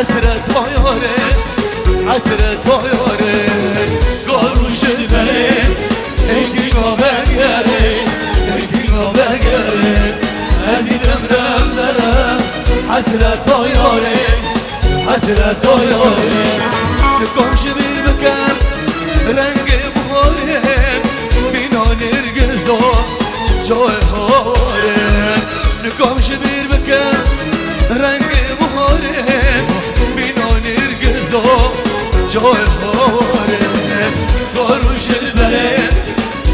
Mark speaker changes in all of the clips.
Speaker 1: حسرت آیاره حسرت آیاره گاروش بره ایدینا بگره ایدینا بگره ازیدم رم درم حسرت آیاره حسرت آیاره نکامش بیر بکن رنگ بخاره بینا نرگزا جای هاره نکامش بیر بکن رنگ بخاره بینا نرگزا جای هاره گاروش بره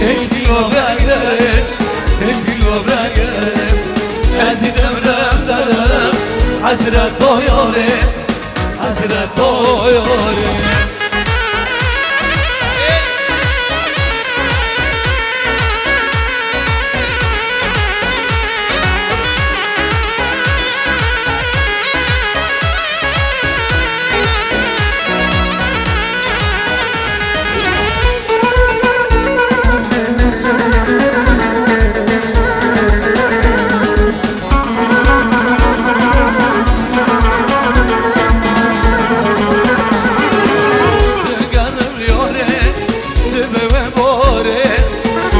Speaker 1: ایدینا بگره ایدینا بگره ازیدم رم درم حسرت آیاره حسرت آیاره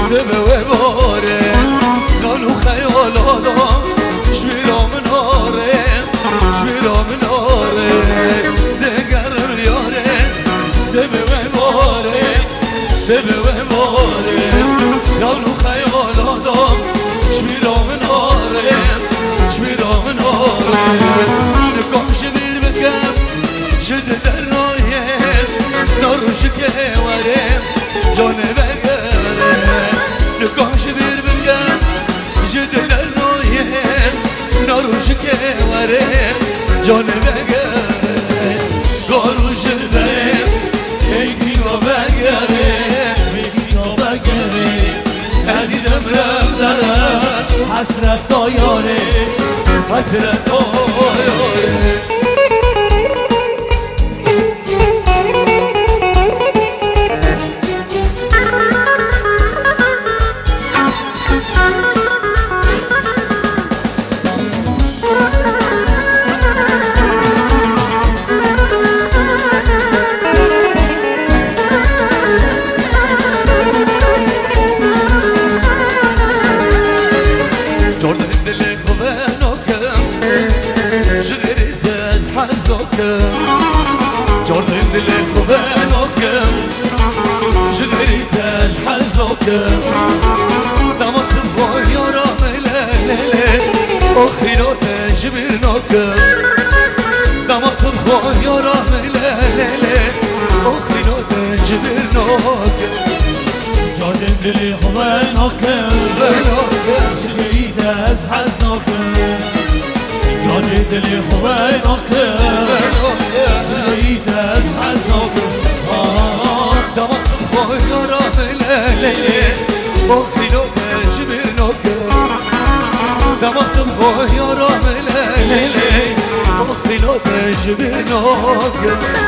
Speaker 1: سبه باره خانو خیال آدم شمیرا من آره شمیرا من آره دگرم یاره سبه باره سبه باره خانو خیال آدم شمیرا من آره شمیرا من آره نکام شمیر بکم شد در نایه ناروش که واره جانه بگره نکامش بیر بکن جد در نایه ناروش که واره جانه بگره گاروش بره ایدینا بگره ایدینا بگره ازیدم رم درم حسرت آیاره حسرت آیاره جردن دل خوبناکم جگری تز حزناکم دمت بخوای یارم لیلی آخینا تجبرناکم دمت بخوای یارم لیلی آخینا تجبرناکم
Speaker 2: جردن دل خوبناکم جگری تز حزناکم جان دل خوبه ناکم زیده از حزناکم
Speaker 1: دماغم خواه یارم لیلی آخینا تجبر ناکم دماغم خواه یارم لیلی آخینا تجبر ناکم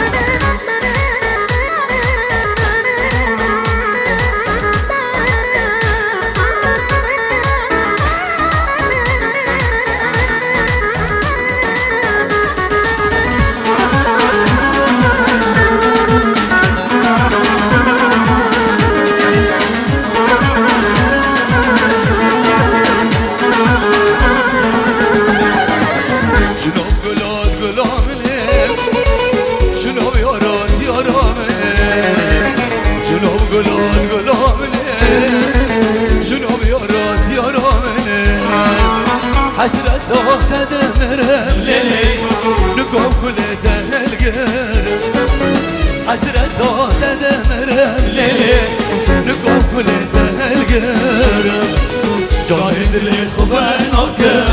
Speaker 1: حسرت آتد مرم لیلی نگاه کل دلگرم حسرت آتد مرم لیلی نگاه کل دلگرم
Speaker 2: جان دل خوبه ناکم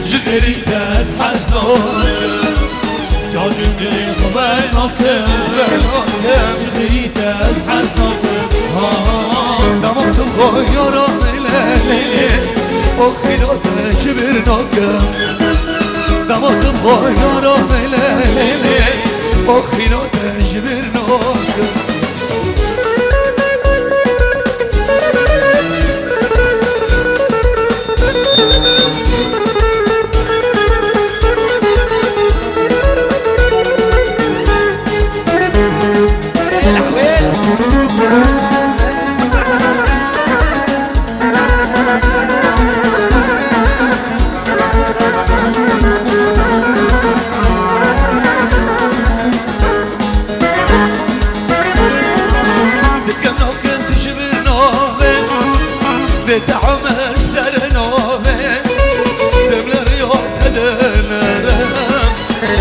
Speaker 2: جگری تز حزناکم جان دل خوبه ناکم جگری تز حزناکم
Speaker 1: دماغم خواه یارم لیلی آخینا تجبر ناکم دماغم خواه یارم لیلی آخینا تجبر ناکم بيت عمر سرنوبه دملر يوت دلرم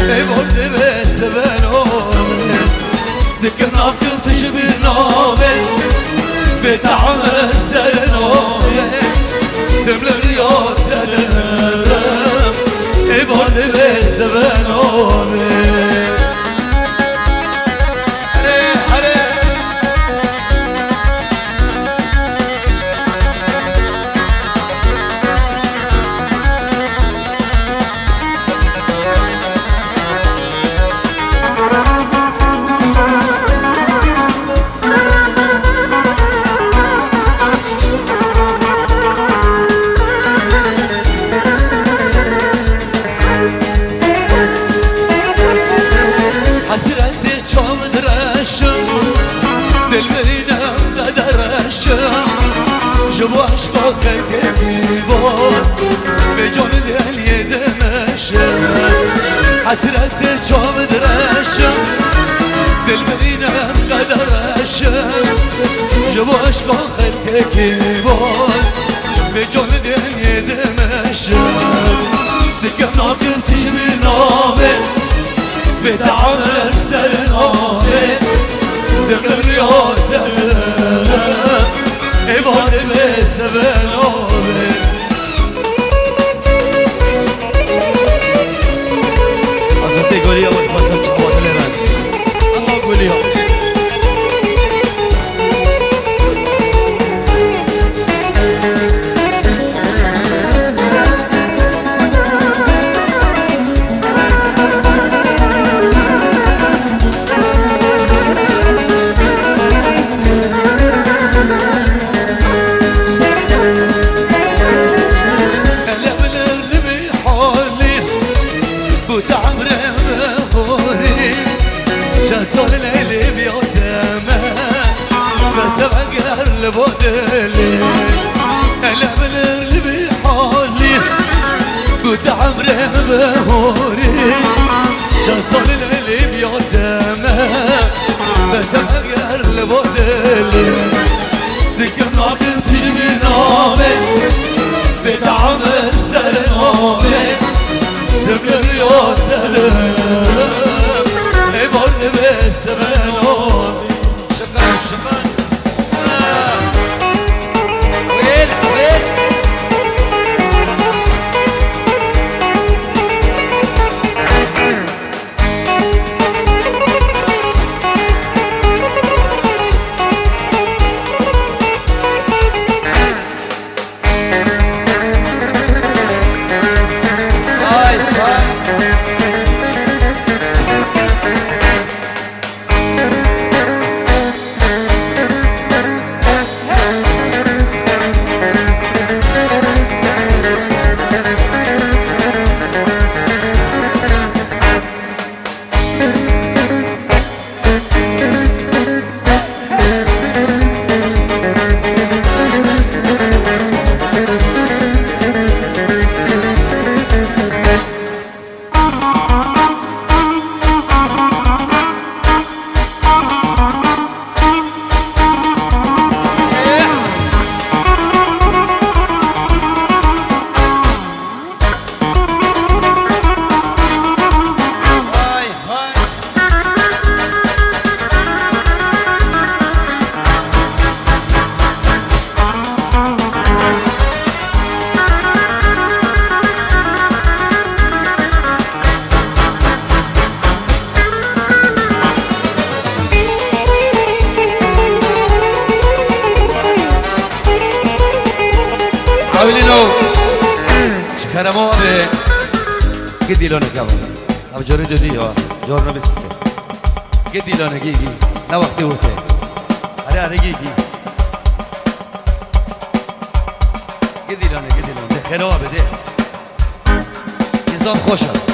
Speaker 1: ای برده به سبنوبه دکم ناکم تشبیر نوبه بيت عمر سرنوبه دملر يوت دلرم ای برده به سبنوبه جبو عشقا خلقی بود به جان دل یه دمشم حسرت چام درشم دل برینم قدرشم جبو عشقا خلقی بود به جان دل یه دمشم دکم ناکر تشبیر نامه به تعمل سر نامه دمر یاد دلم ای باره به سبنوبه حضرت گلیا بود فاصل چهات لرن اما گلیا سال لیلی بیاتمه بس اگر لبادلی الاملر لبی حالی بود عمره بهوری چند سال لیلی بیاتمه بس اگر لبادلی دکم ناکم تشبی نامه به تعمل سر نامه دملر یاد دلم ای برده به سبنوبه شکن شکن ویل ویل عاولينو شكرمو ابي قدي لونه كمان او جوري دودي جورنا بس قدي لونه جيجي لا وقت وته اري جيجي قدي لونه خيرو ابي نظام خوشه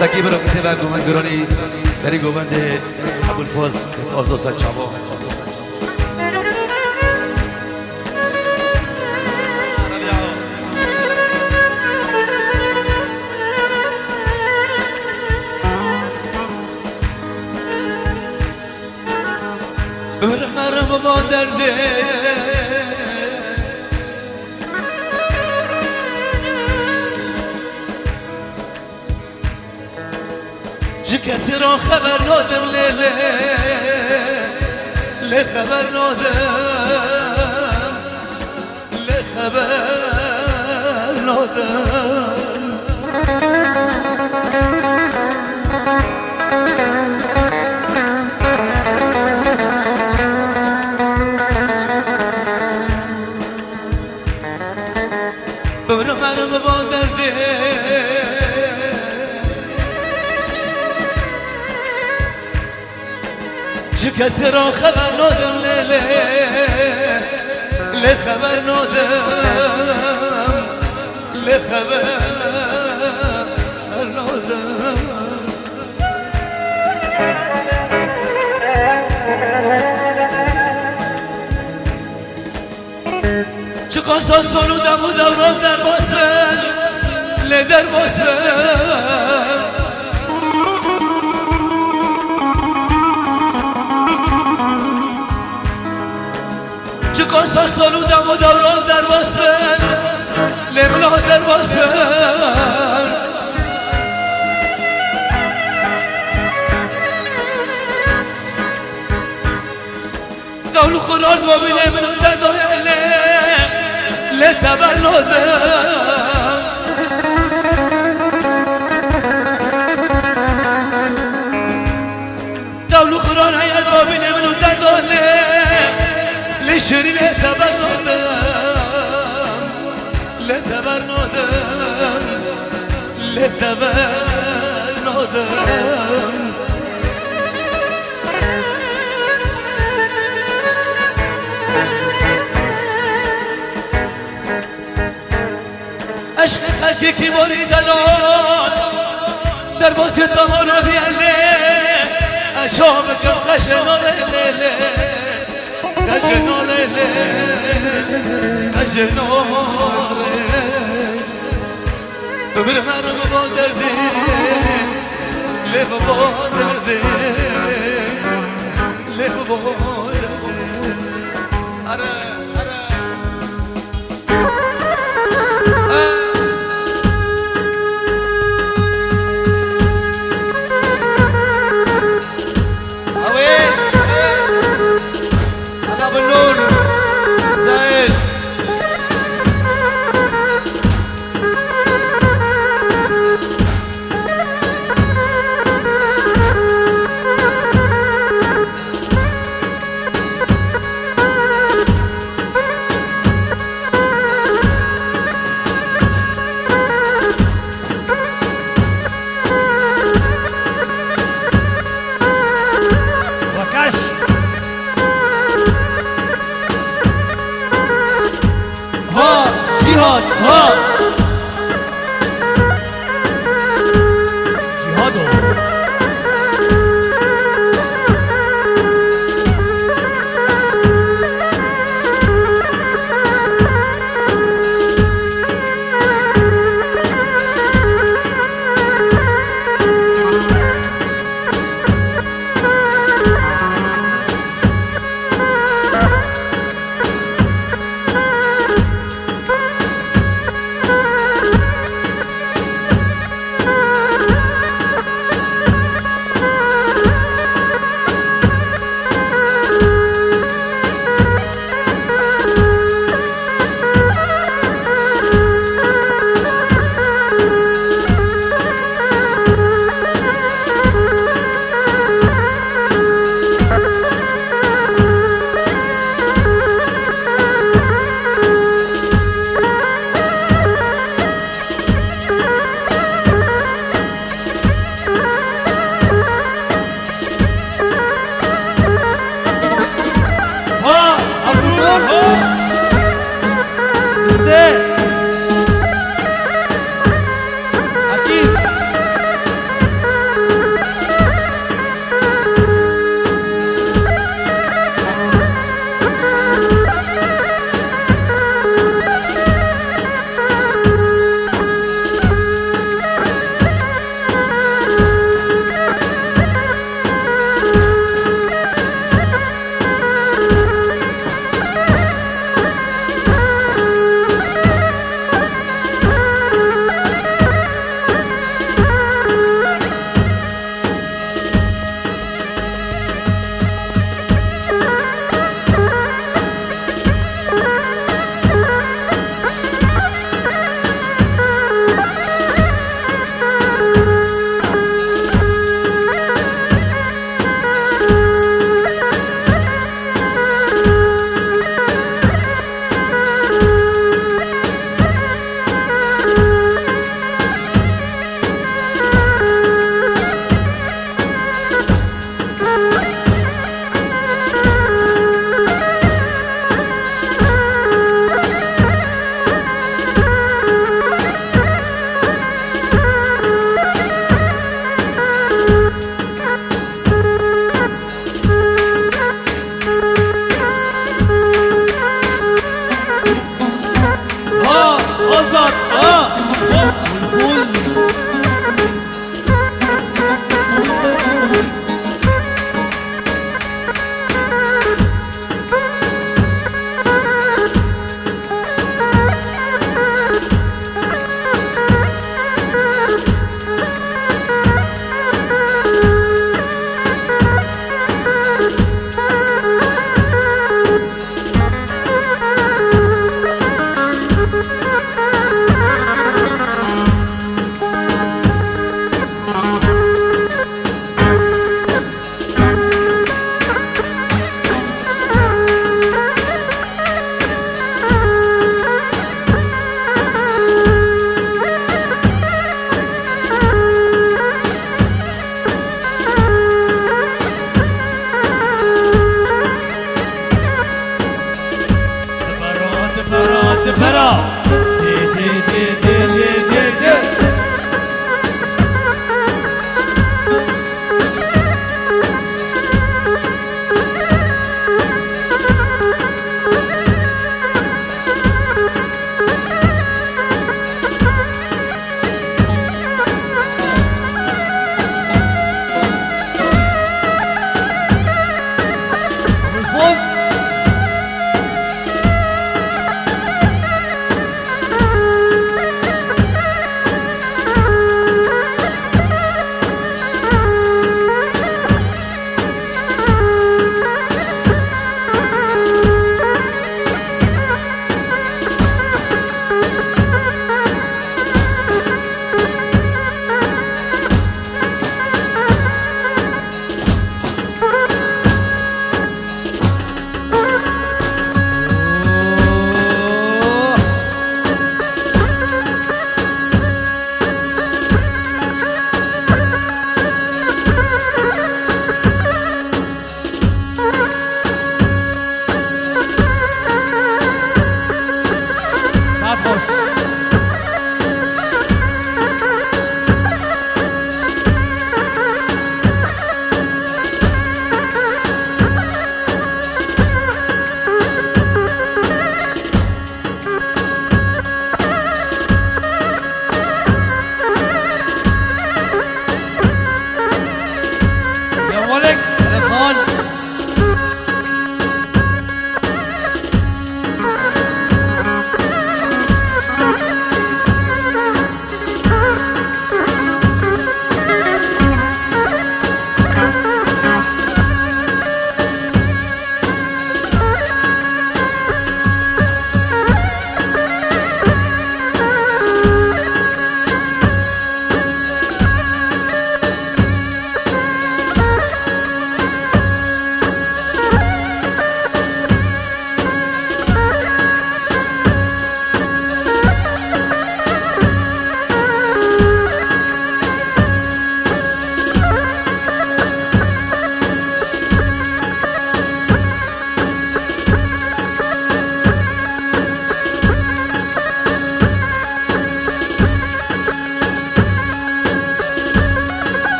Speaker 1: راستکی برو کسی و گومند گرانی سری گومند ابوالفضل آزدوست چابا مرم با درده جی کسی را خبر نادم لیله لی خبر نادم لی خبر نادم برو مرم با درده جی کسی را خبر نادم لیله لی خبر نادم لی خبر نادم چه قصاص سنودم و دورم در باز بر لی در باز بر چه قصاص سنودم و دورم در باز بر لی ملا در باز بر دولو خلال مبینه منو دادوی لی تبر نادم دولو خلال حیات مبینه منو دادوی لی شری لی تبر نادم لی تبر نادم لی تبر نادم عشق خشی کی باری دلال در باسی تمانا بیاله اشام کم خشناله لیله خشناله لیله خشناله ببر مرم با درده لیف با درده لیف با درده اره
Speaker 2: جهاد ها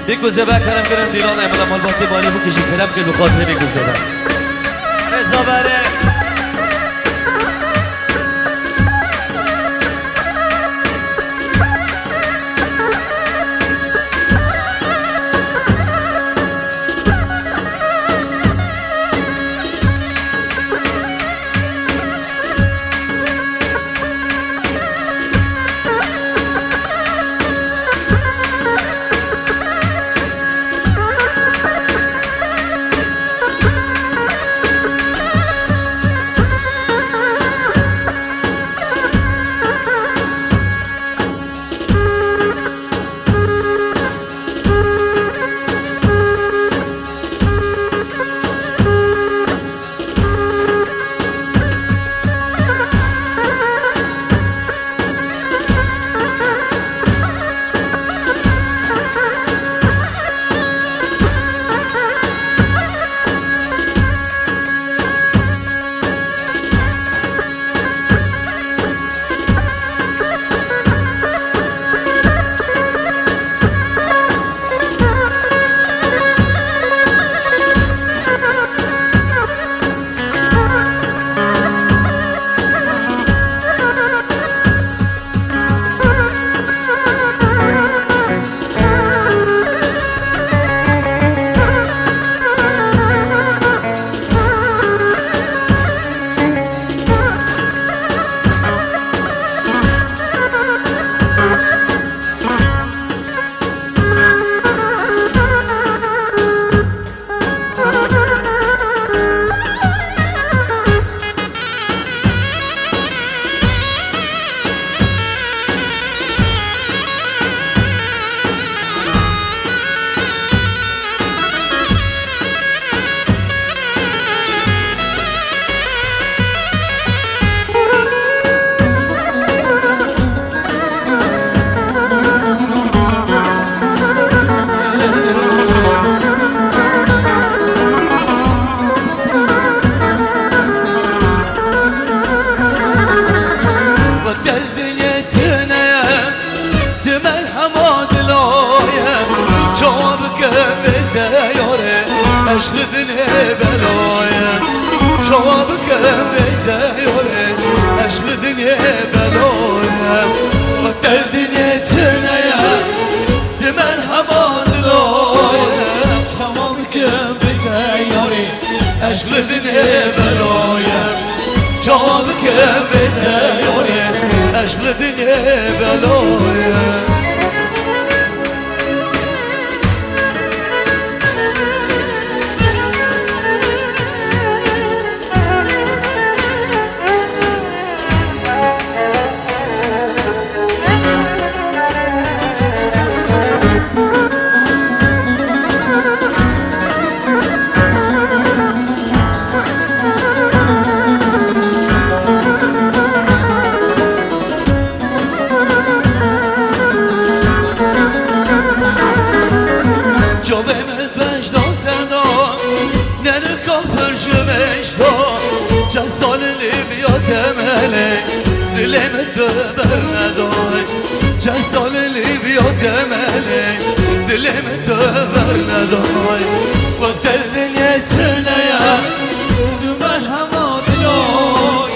Speaker 1: بگو زبا کرم کرم دیلان املا مال باتی بانی بکشی کرم که بخاطر بگو زبا رضا بره
Speaker 2: اشغلني بلايا شوابك بزيوري اشغلني بلايا وقت الدنيا تنايا تملها بادلايا شوابك بزيوري اشغلني بلايا شوابك بزيوري اشغلني بلايا جستان لیبیا تمله دلم تبر ندای جستان لیبیا تمله دلم تبر ندای وقت الدنيا تنايا من هما دلای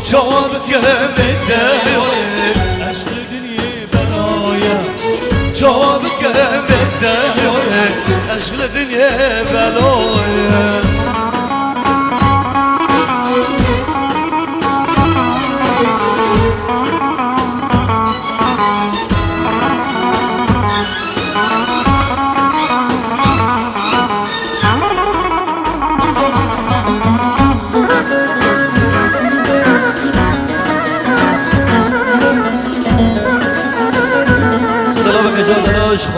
Speaker 2: شوابك بتزايد عشق دنيا بلايا شوابك بتزايد عشق دنيا بلايا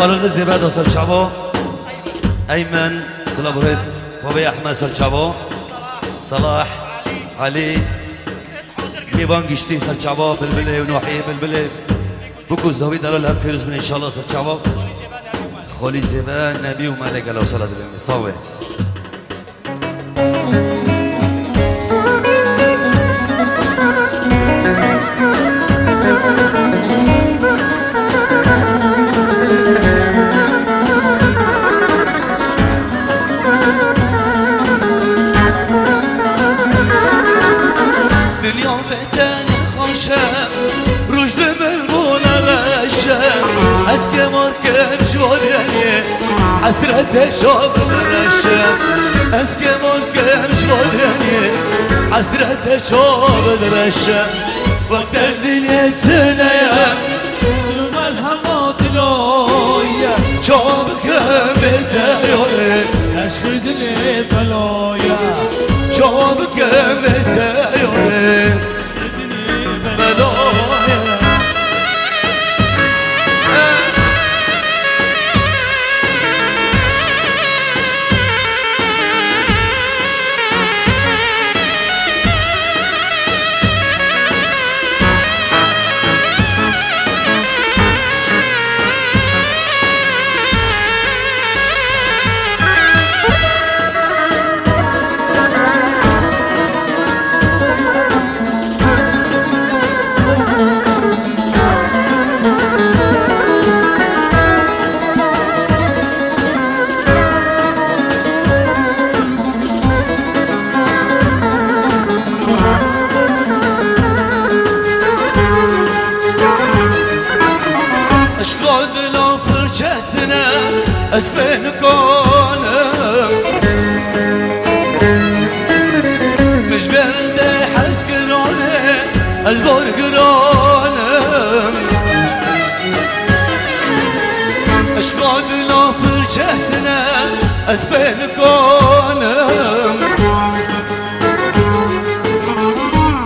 Speaker 2: خالد زیبا داستان چابا ایمن سلام رئیس بابای احمد سر چابا صلاح علی لیوان گشتی سر چابا بلبله و نوحیه بلبله بکو زاوی دلال هم فیروز من انشالله سر چابا خالی زیبا نبی و ملک علیه صلاة الله صاوه شودني حسرة شوف درشة اسكمون كان شودني حسرة شوف درشة وقت الدنيا سنة
Speaker 3: الهمات لويا
Speaker 2: شوفك بتايوري
Speaker 3: اشهدني بلويا
Speaker 2: شوفك بتايوري
Speaker 3: اشهدني
Speaker 2: بلويا اسبن كونم مش برده حس كرونه ازبر كرونم اشقاد لا فرشتنا اسبن كونم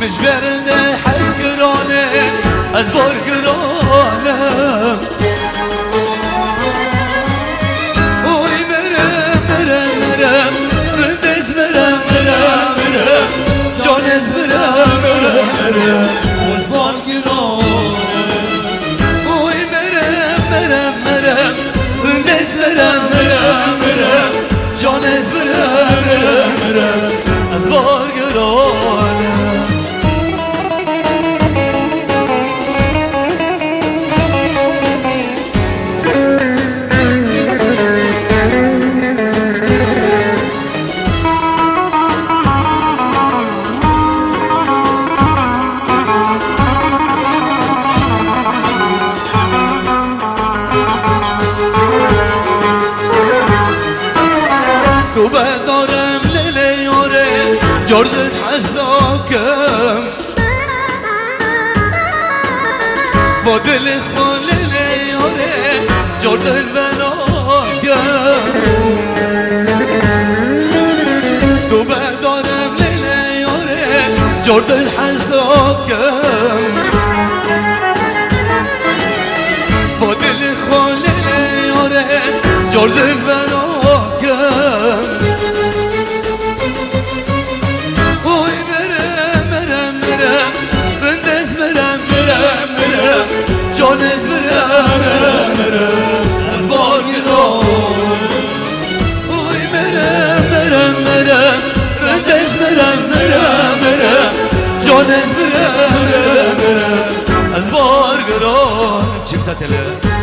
Speaker 2: مش برده حس كرونه ازبر كرونم جانز برم
Speaker 3: وزبال گران
Speaker 2: اوی مرم دست برم جانز برم از بار گرانم تو بدارم لیلی یاره جردت حزداکم با دل خون لیلی یاره جردت بناکم تو بدارم لیلی یاره جردت حزداکم با دل خون لیلی یاره جردت بناکم اوی مرم بندز مرم جانز مرم از بار گران اوی مرم بندز مرم جانز مرم از بار گران چیفتا تله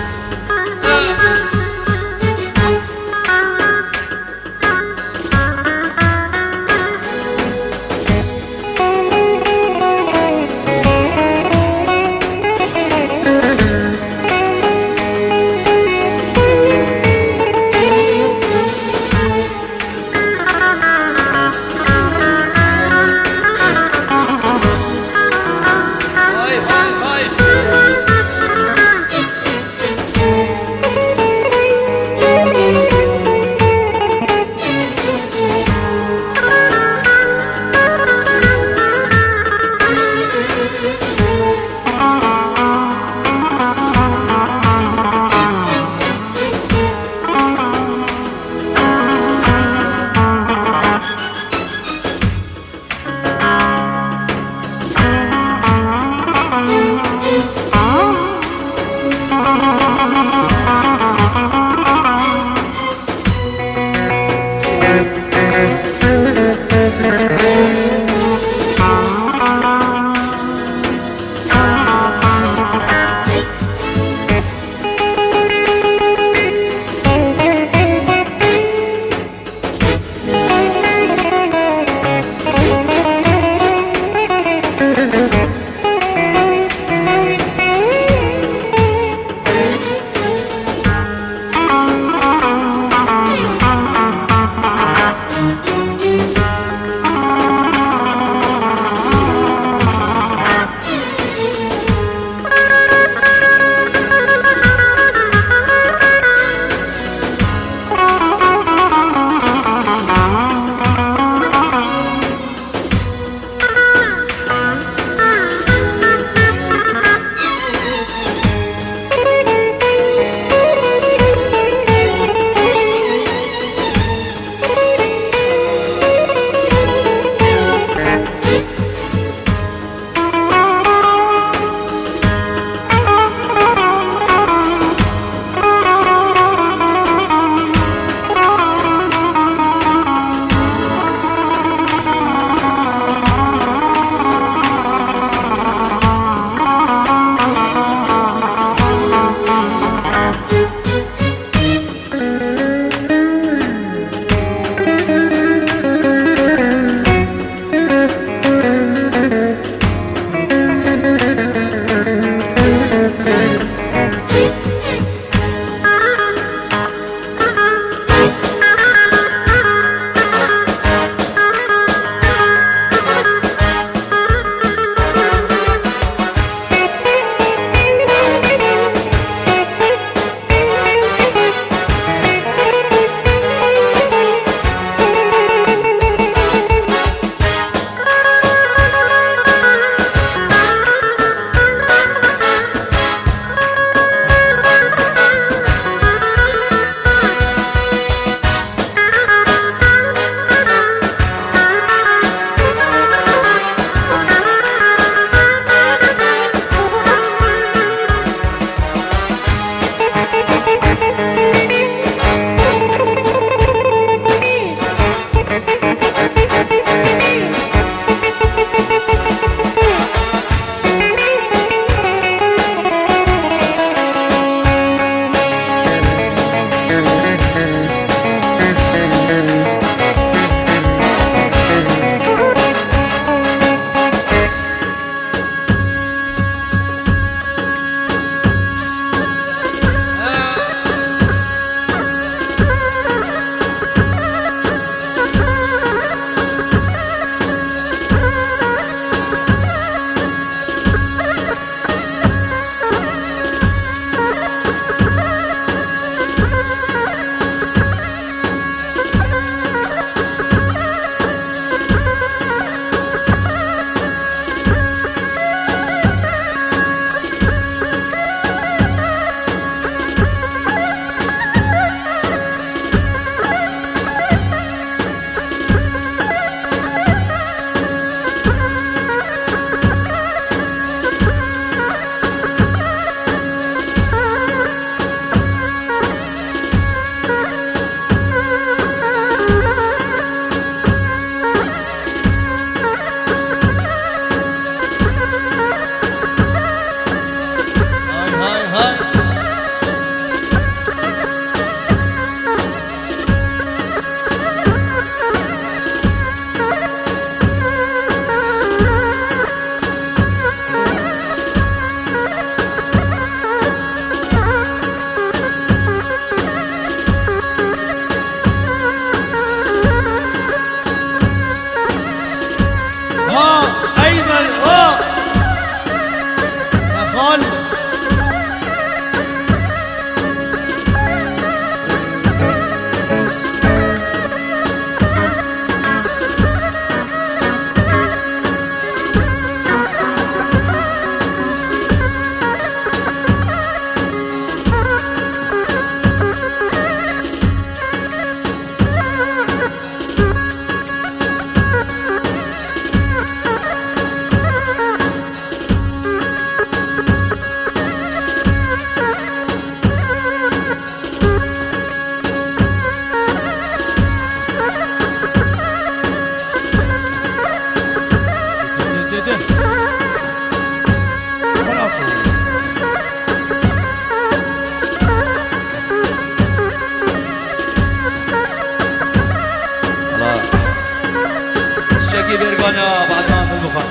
Speaker 2: ثانية بعد ما في البخار.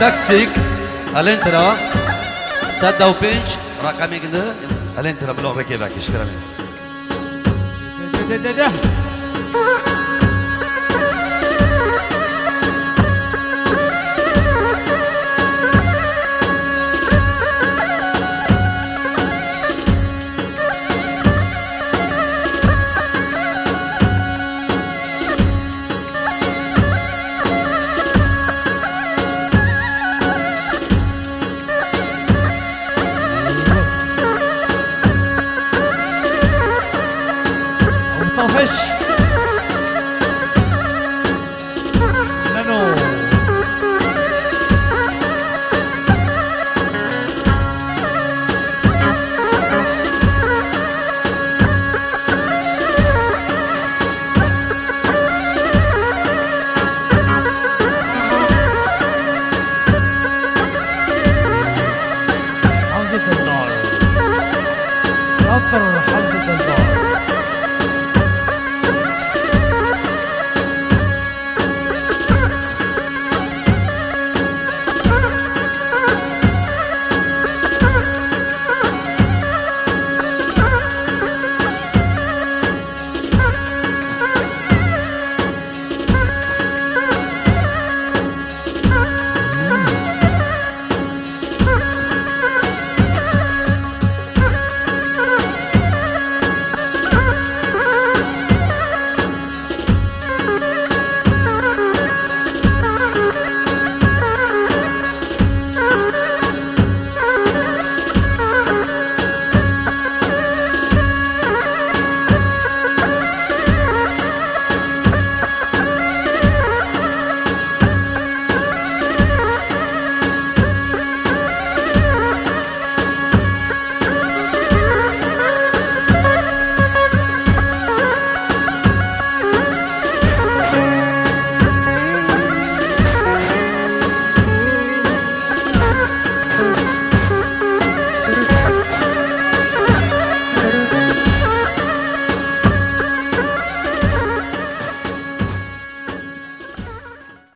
Speaker 1: تاكسيك الانترا سادة وبنش رقمي كده الانترا بلغ ركيبك شكرا.
Speaker 3: ده